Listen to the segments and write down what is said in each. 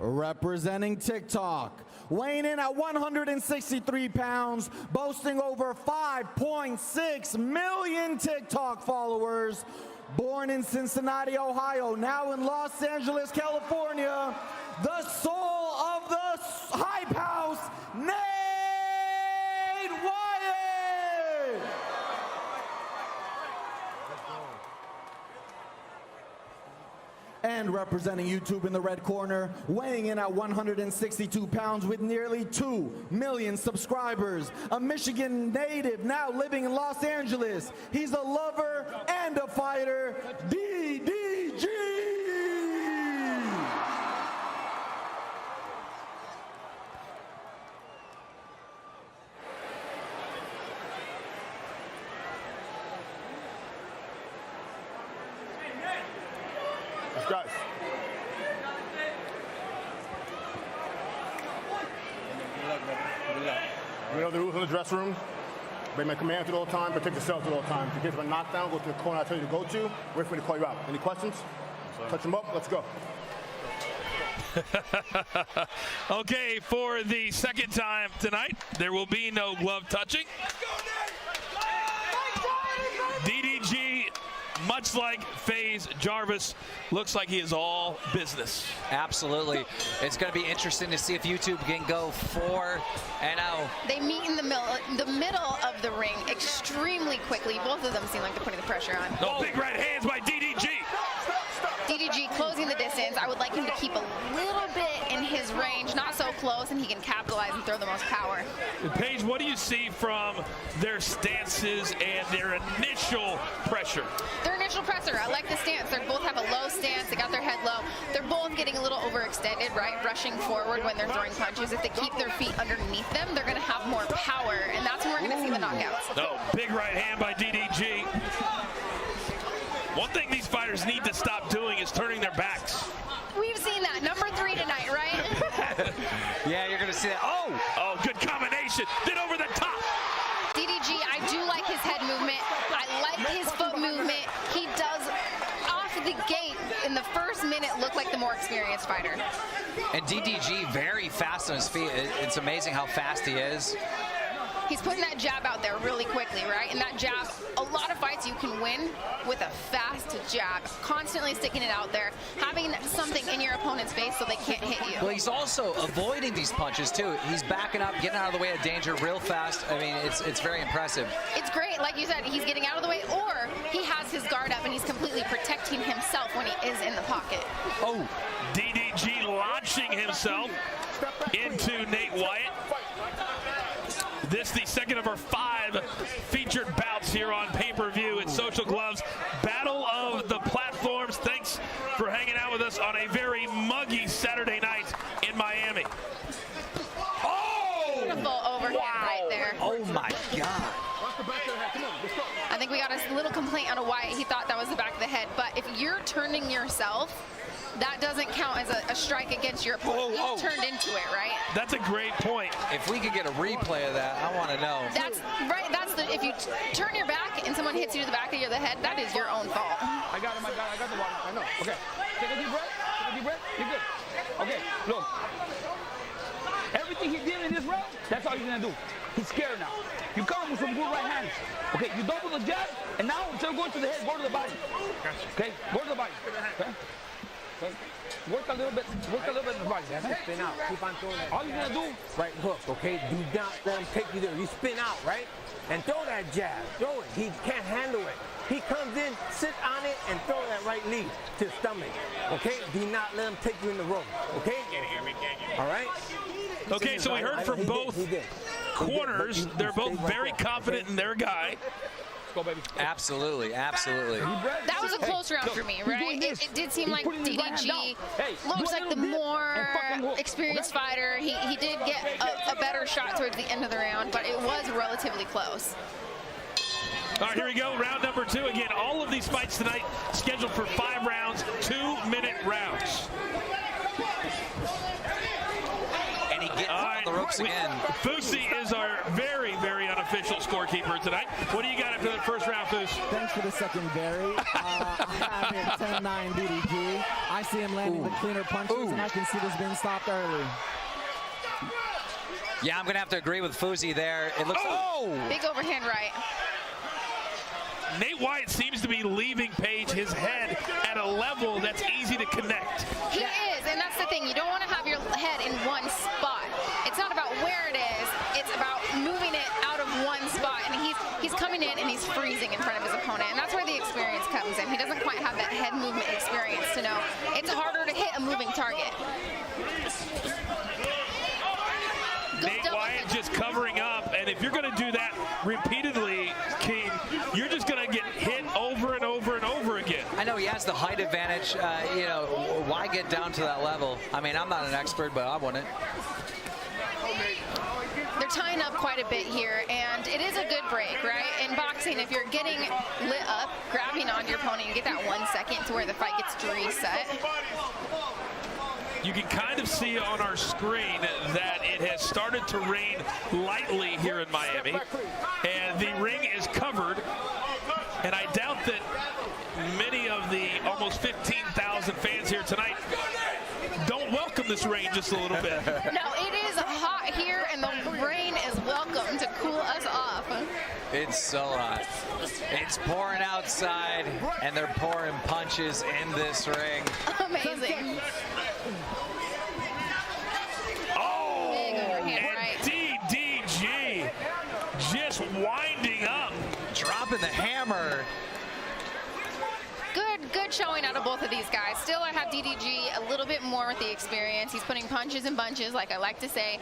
representing TikTok, weighing in at 163 pounds, boasting over 5.6 million TikTok followers, born in Cincinnati, Ohio, now in Los Angeles, California, the soul of the Hype House, Nate Wyatt! And representing YouTube in the red corner, weighing in at 162 pounds with nearly 2 million subscribers, a Michigan native now living in Los Angeles. He's a lover and a fighter, Ddg! Guys. You know the rules in the dressing room? Obey my commands at all times, protect yourselves at all times. If you get a knockdown, go to the corner I tell you to go to. Wait for me to call you out. Any questions? Touch them up. Let's go. Okay, for the second time tonight, there will be no glove touching. DDG, much like FaZe Jarvis, looks like he is all business. Absolutely. It's going to be interesting to see if YouTube can go 4-0. They meet in the middle of the ring extremely quickly. Both of them seem like they're putting the pressure on. Oh, big right hands by DDG. DDG closing the distance. I would like him to keep a little bit in his range, not so close, and he can capitalize and throw the most power. Paige, what do you see from their stances and their initial pressure? Their initial pressure, I like the stance. They both have a low stance. They got their head low. They're both getting a little overextended, right? Rushing forward when they're throwing punches. If they keep their feet underneath them, they're going to have more power, and that's when we're going to see the knockouts. Oh, big right hand by DDG. One thing these fighters need to stop doing is turning their backs. We've seen that. Number 3 tonight, right? Yeah, you're going to see that. Oh! Oh, good combination. Then over the top. DDG, I do like his head movement. I like his foot movement. He does, off the gate, in the first minute, look like the more experienced fighter. And DDG very fast on his feet. It's amazing how fast he is. He's putting that jab out there really quickly, right? And that jab, a lot of fights you can win with a fast jab, constantly sticking it out there, having something in your opponent's face so they can't hit you. Well, he's also avoiding these punches, too. He's backing up, getting out of the way of danger real fast. I mean, it's very impressive. It's great. Like you said, he's getting out of the way, or he has his guard up and he's completely protecting himself when he is in the pocket. Oh, DDG launching himself into Nate Wyatt. This the second of our 5 featured bouts here on pay-per-view at Social Gloves. Battle of the Platforms. Thanks for hanging out with us on a very muggy Saturday night in Miami. Oh! Beautiful overhand right there. Oh, my God. I think we got a little complaint on a Wyatt. He thought that was the back of the head. But if you're turning yourself, that doesn't count as a strike against your opponent. You turned into it, right? That's a great point. If we could get a replay of that, I want to know. That's right. That's the. If you turn your back and someone hits you to the back of the head, that is your own fault. I got him. I got the water. I know. Okay. Take a deep breath. Take a deep breath. You're good. Okay. Look. Everything he did in this round, that's all you're gonna do. He's scared now. You come with some good right hands. Okay. You double the jab, and now instead of going to the head, go to the body. Okay. Go to the body. Okay. Okay. Work a little bit in the body. Spin out. Keep on throwing that. All you're gonna do, right hook, okay? Do not let him take you there. You spin out, right? And throw that jab. Throw it. He can't handle it. He comes in, sit on it, and throw that right knee to his stomach. Okay? Do not let him take you in the rope. Okay? All right? Okay, so we heard from both corners. They're both very confident in their guy. Go, baby. Absolutely, absolutely. That was a close round for me, right? It did seem like DDG looks like the more experienced fighter. He did get a better shot towards the end of the round, but it was relatively close. All right, here we go. Round number 2. Again, all of these fights tonight scheduled for 5 rounds, 2-minute rounds. And he gets on the ropes again. Fusi is our very, very unofficial scorekeeper tonight. What do you got after the first round, Fus? Thanks for the second, Barry. I have it 10-9 DDG. I see him landing the cleaner punches, and I can see this being stopped early. Yeah, I'm going to have to agree with Fusi there. It looks Big overhand right. Nate Wyatt seems to be leaving Page his head at a level that's easy to connect. He is, and that's the thing. You don't want to have your head in one spot. It's not about where it is. It's about moving it out of one spot. And he's coming in and he's freezing in front of his opponent. And that's where the experience comes in. He doesn't quite have that head movement experience to know it's harder to hit a moving target. Nate Wyatt just covering up, and if you're going to do that repeatedly, King, you're just going to get hit over and over and over again. I know he has the height advantage. You know, why get down to that level? I mean, I'm not an expert, but I wouldn't. They're tying up quite a bit here, and it is a good break, right? In boxing, if you're getting lit up, grabbing on your opponent, you get that 1 second to where the fight gets to reset. You can kind of see on our screen that it has started to rain lightly here in Miami, and the ring is covered, and I doubt that many of the almost 15,000 fans here tonight don't welcome this rain just a little bit. No, it is hot here, and the rain is welcome to cool us off. It's so hot. It's pouring outside, and they're pouring punches in this ring. Amazing. DDG just winding up. Dropping the hammer. Good showing out of both of these guys. Still, I have DDG a little bit more with the experience. He's putting punches in bunches, like I like to say.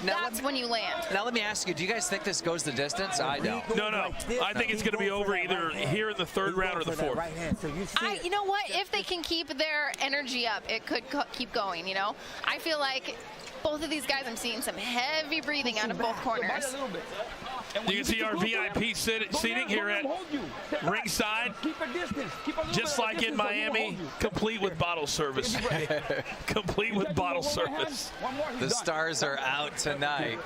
That's when you land. Now let me ask you, do you guys think this goes the distance? I don't. No. I think it's going to be over either here in the third round or the fourth. You know what? If they can keep their energy up, it could keep going, you know? I feel like both of these guys, I'm seeing some heavy breathing out of both corners. You can see our VIP seating here at ringside, just like in Miami, complete with bottle service. Complete with bottle service. The stars are out tonight.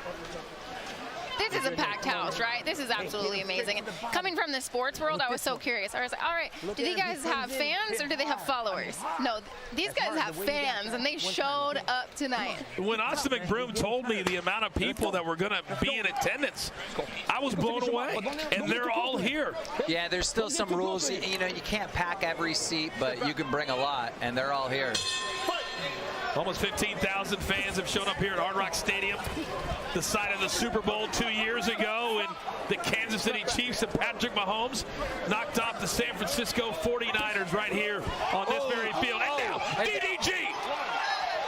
This is a packed house, right? This is absolutely amazing. And coming from the sports world, I was so curious. I was like, all right, do these guys have fans or do they have followers? No, these guys have fans, and they showed up tonight. When Austin McBroom told me the amount of people that were going to be in attendance, I was blown away, and they're all here. Yeah, there's still some rules. You know, you can't pack every seat, but you can bring a lot, and they're all here. Almost 15,000 fans have shown up here at Hard Rock Stadium, the site of the Super Bowl 2 years ago, and the Kansas City Chiefs and Patrick Mahomes knocked off the San Francisco 49ers right here on this very field. And now, DDG!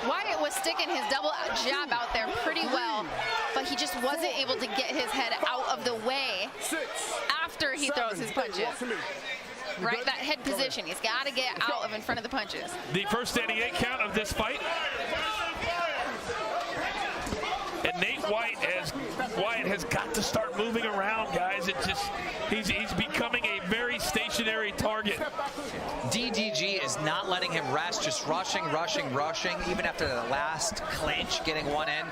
Wyatt was sticking his double jab out there pretty well, but he just wasn't able to get his head out of the way after he throws his punches. Right, that head position. He's got to get out of in front of the punches. The first standing 8 count of this fight. And Nate Wyatt has got to start moving around, guys. It just he's becoming a very stationary target. DDG is not letting him rest, just rushing, even after the last clinch, getting one in.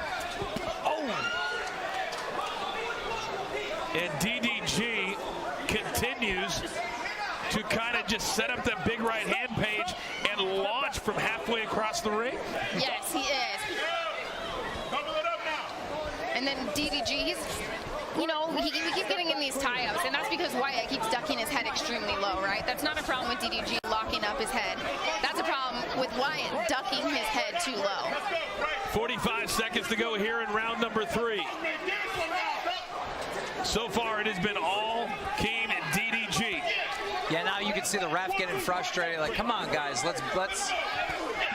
And DDG continues to kind of just set up that big right hand Page and launch from halfway across the ring. Yes, he is. And then DDG, he's, you know, we keep getting in these tie-ups, and that's because Wyatt keeps ducking his head extremely low, right? That's not a problem with DDG locking up his head. That's a problem with Wyatt ducking his head too low. 45 seconds to go here in round number 3. So far, it has been all Keem and DDG. Yeah, now you can see the ref getting frustrated. Like, come on, guys, let's.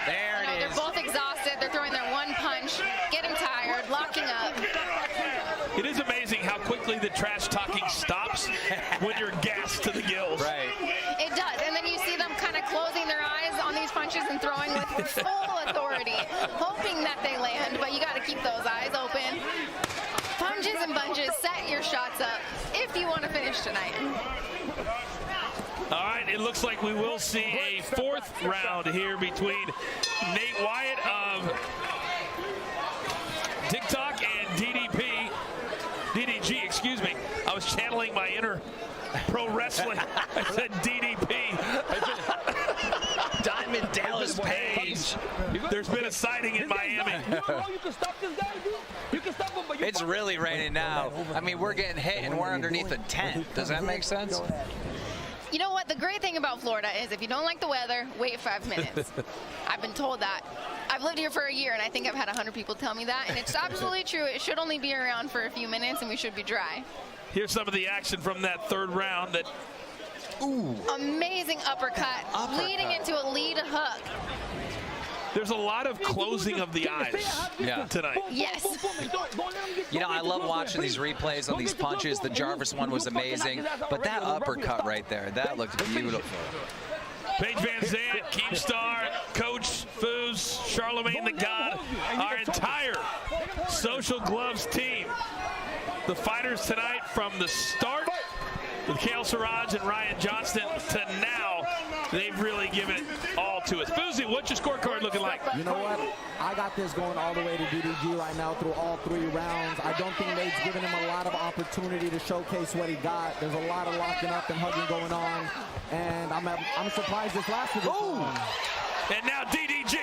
There it is. They're both exhausted. They're throwing their one punch, getting tired, locking up. It is amazing how quickly the trash talking stops when you're gassed to the gills. Right. It does, and then you see them kind of closing their eyes on these punches and throwing with full authority, hoping that they land, but you got to keep those eyes open. Punches and bunches, set your shots up if you want to finish tonight. All right, it looks like we will see a 4th round here between Nate Wyatt of TikTok was channeling my inner pro wrestling. I said DDP. Diamond Dallas Page. There's been a sighting in Miami. You can stop this guy, dude. You can stop him, but you It's really raining now. I mean, we're getting hit and we're underneath a tent. Does that make sense? You know what? The great thing about Florida is if you don't like the weather, wait 5 minutes. I've been told that. I've lived here for a year, and I think I've had 100 people tell me that, and it's absolutely true. It should only be around for a few minutes, and we should be dry. Here's some of the action from that third round. That Amazing uppercut, leading into a lead hook. there's a lot of closing of the eyes tonight. Yes. You know, I love watching these replays on these punches. The Jarvis one was amazing, but that uppercut right there, that looked beautiful. Paige Van Zandt, Keemstar, Coach Foos, Charlemagne the God, our entire Social Gloves team. The fighters tonight from the start with Kale Siraj and Ryan Johnston to now, they've really given it all to us. Foosy, what's your scorecard looking like? You know what? I got this going all the way to DDG right now through all 3 rounds. I don't think Nate's given him a lot of opportunity to showcase what he got. There's a lot of locking up and hugging going on, and I'm surprised this lasted this long. And now DDG,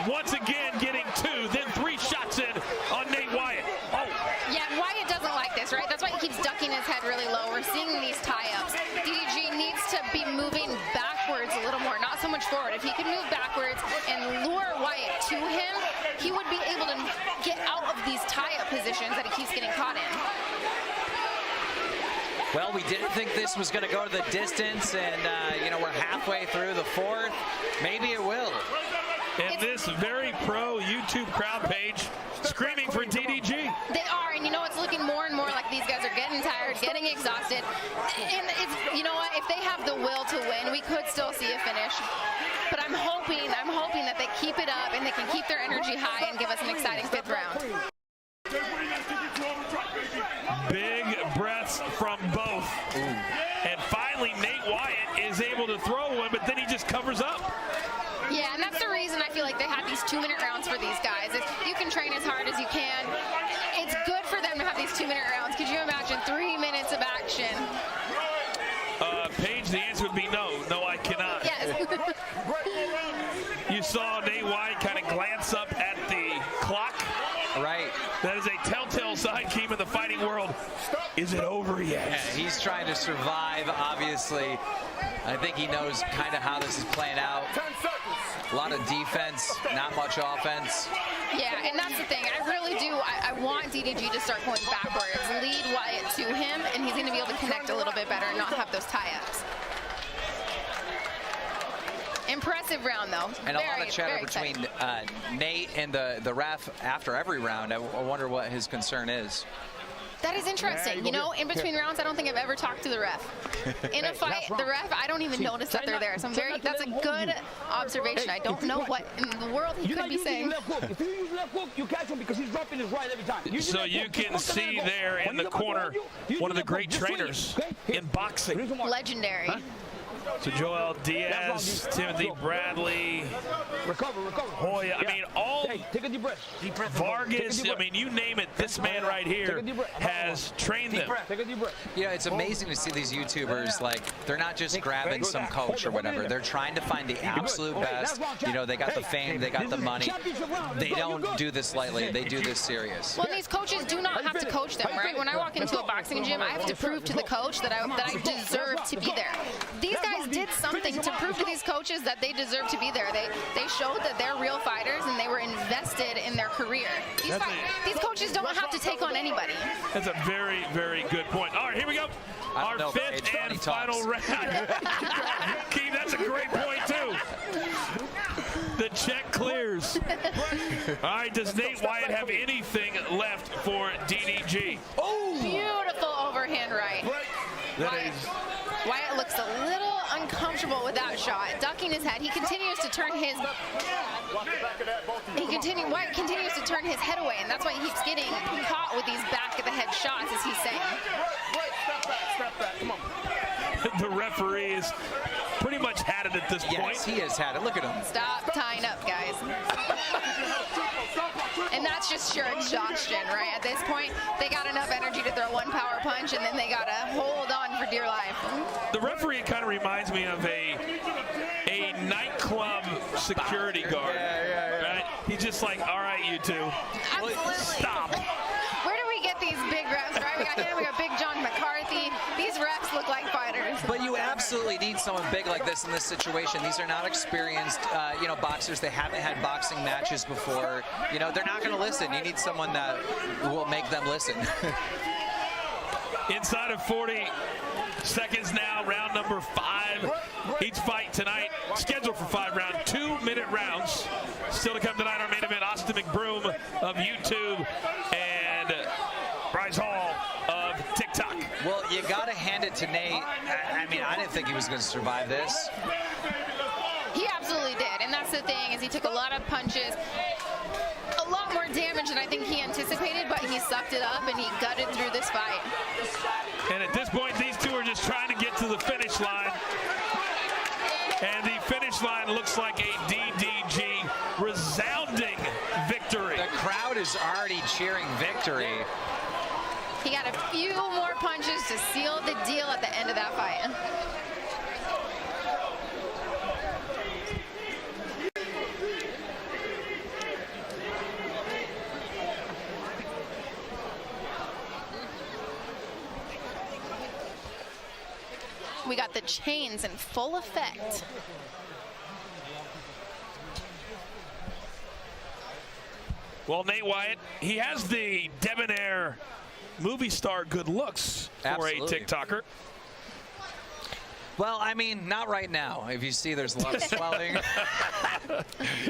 once again getting 2, then 3 shots in on Nate Wyatt. Oh. Yeah, Wyatt doesn't like this, right? That's why he keeps ducking his head really low. We're seeing these tie-ups. DDG needs to be moving backwards a little more, not so much forward. If he could move backwards and lure Wyatt to him, he would be able to get out of these tie-up positions that he keeps getting caught in. Well, we didn't think this was going to go to the distance, and, you know, we're halfway through the 4th. Maybe it will. And this very pro YouTube crowd page screaming for DDG. They are, and you know, it's looking more and more like these guys are getting tired, getting exhausted. And it's, you know what, if they have the will to win, we could still see a finish. But I'm hoping that they keep it up and they can keep their energy high and give us an exciting 5th round. Big breaths from both. And finally, Nate Wyatt is able to throw one, but then he just covers up. Yeah, and that's the reason I feel like they have these 2-minute rounds for these guys. If you can train as hard as you can, it's good for them to have these 2-minute rounds. Could you imagine 3 minutes of action? Paige, the answer would be no. No, I cannot. Yes. You saw Nate Wyatt kind of glance up at the clock. Right. That is a telltale sign, Keem, in the fighting world. Is it over yet? Yeah, he's trying to survive, obviously. I think he knows kind of how this is playing out. A lot of defense, not much offense. Yeah, and that's the thing. I really do. I want DDG to start going backwards, lead Wyatt to him, and he's going to be able to connect a little bit better and not have those tie-ups. Impressive round, though. And a lot of chatter between Nate and the ref after every round. I wonder what his concern is. That is interesting. You know, in between rounds, I don't think I've ever talked to the ref. In a fight, the ref, I don't even notice that they're there. So that's a good observation. I don't know what in the world he could be saying. If you use left hook, you catch him because he's dropping his right every time. So you can see there in the corner one of the great trainers in boxing. Legendary. So Joel Diaz, Timothy Bradley, Hoya, I mean, all take a deep breath. Vargas, I mean, you name it, this man right here has trained them. Take a deep breath. Yeah, it's amazing to see these YouTubers, like, they're not just grabbing some coach or whatever. They're trying to find the absolute best. You know, they got the fame, they got the money. They don't do this lightly. They do this serious. Well, these coaches do not have to coach them, right? When I walk into a boxing gym, I have to prove to the coach that I deserve to be there. These guys did something to prove to these coaches that they deserve to be there. They showed that they're real fighters and they were invested in their career. These coaches don't have to take on anybody. That's a very, very good point. All right, here we go. Our 5th and final round. Keith, that's a great point, too. The check clears. All right, does Nate Wyatt have anything left for DDG? Oh! Beautiful overhand right. Wyatt looks a little uncomfortable with that shot, ducking his head. He continues to turn his Wyatt continues to turn his head away, and that's why he keeps getting caught with these back of the head shots, as he's saying. Step back, come on. The referee is pretty much had it at this point. Yes, he has had it. Look at him. Stop tying up, guys. And that's it's just sheer exhaustion, right? At this point, they got enough energy to throw one power punch, and then they got to hold on for dear life. The referee kind of reminds me of a nightclub security guard. Right? He's just like, all right, you two, Absolutely. stop. Where do we get these big refs, right? We got him, we got Big John McCarthy. These refs look like fighters. But you absolutely need someone big like this in this situation. These are not experienced, boxers. They haven't had boxing matches before. They're not going to listen. You need someone that will make them listen. Inside of 40 seconds now, round number 5. Each fight tonight scheduled for 5 rounds, 2-minute rounds. Still to come tonight, our main event, Austin McBroom of YouTube and Bryce Hall of TikTok. Well, you got to hand it to Nate. I didn't think he was going to survive this. He absolutely did, and that's the thing, is he took a lot of punches, a lot more damage than I think he anticipated, but he sucked it up and he gutted through this fight. And at this point, these two are just trying to get to the finish line. And the finish line looks like a DDG resounding victory. The crowd is already cheering victory. He got a few more punches to seal the deal at the end of that fight. We got the chains in full effect. Well, Nate Wyatt, he has the debonair movie star good looks for Absolutely. a TikToker. Well, not right now. If you see, there's a lot of swelling.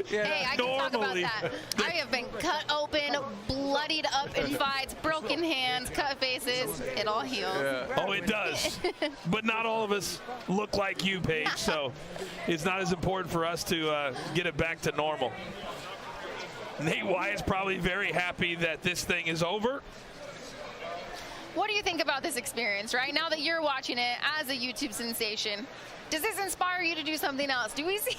Hey, I can talk about that. I have been cut open, bloodied up in fights, broken hands, cut faces. It all heals. Oh, it does. But not all of us look like you, Paige, so it's not as important for us to get it back to normal. Nate Wyatt's probably very happy that this thing is over. What do you think about this experience, right? Now that you're watching it as a YouTube sensation, does this inspire you to do something else? Do we see,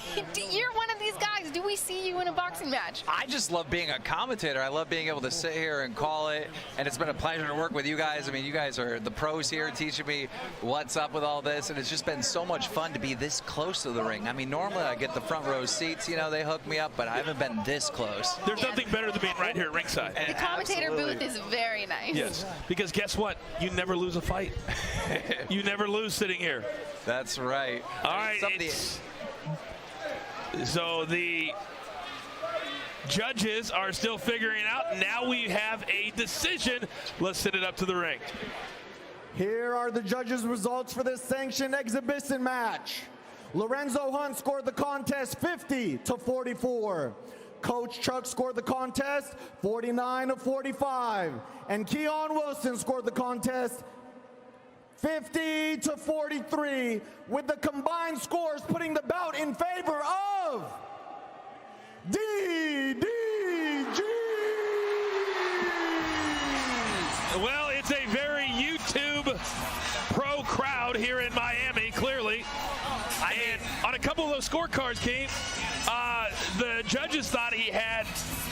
you're one of these guys, do we see you in a boxing match? I just love being a commentator. I love being able to sit here and call it, and it's been a pleasure to work with you guys. You guys are the pros here teaching me what's up with all this, and it's just been so much fun to be this close to the ring. Normally I get the front row seats, they hook me up, but I haven't been this close. There's nothing better than being right here at ringside. The commentator booth is very nice. Yes, because guess what? You never lose a fight. You never lose sitting here. That's right. All right. So the judges are still figuring out. Now we have a decision. Let's send it up to the ring. Here are the judges' results for this sanctioned exhibition match. Lorenzo Hunt scored the contest 50-44. Coach Chuck scored the contest 49-45. And Keon Wilson scored the contest 50-43, with the combined scores putting the bout in favor of DDG. Well, it's a very YouTube pro crowd here in Miami, clearly. And on a couple of those scorecards, Keith, the judges thought he had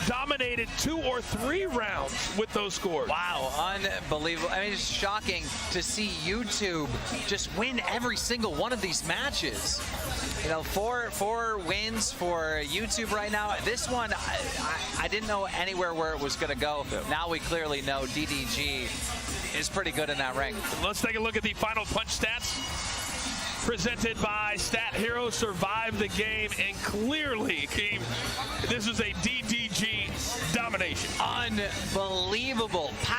dominated 2 or 3 rounds with those scores. Wow, unbelievable. It's shocking to see YouTube just win every single one of these matches. 4 wins for YouTube right now. This one, I didn't know anywhere where it was going to go. Now we clearly know DDG is pretty good in that ring. Let's take a look at the final punch stats presented by Stat Hero. Survived the game, and clearly, this is a DDG domination. Unbelievable.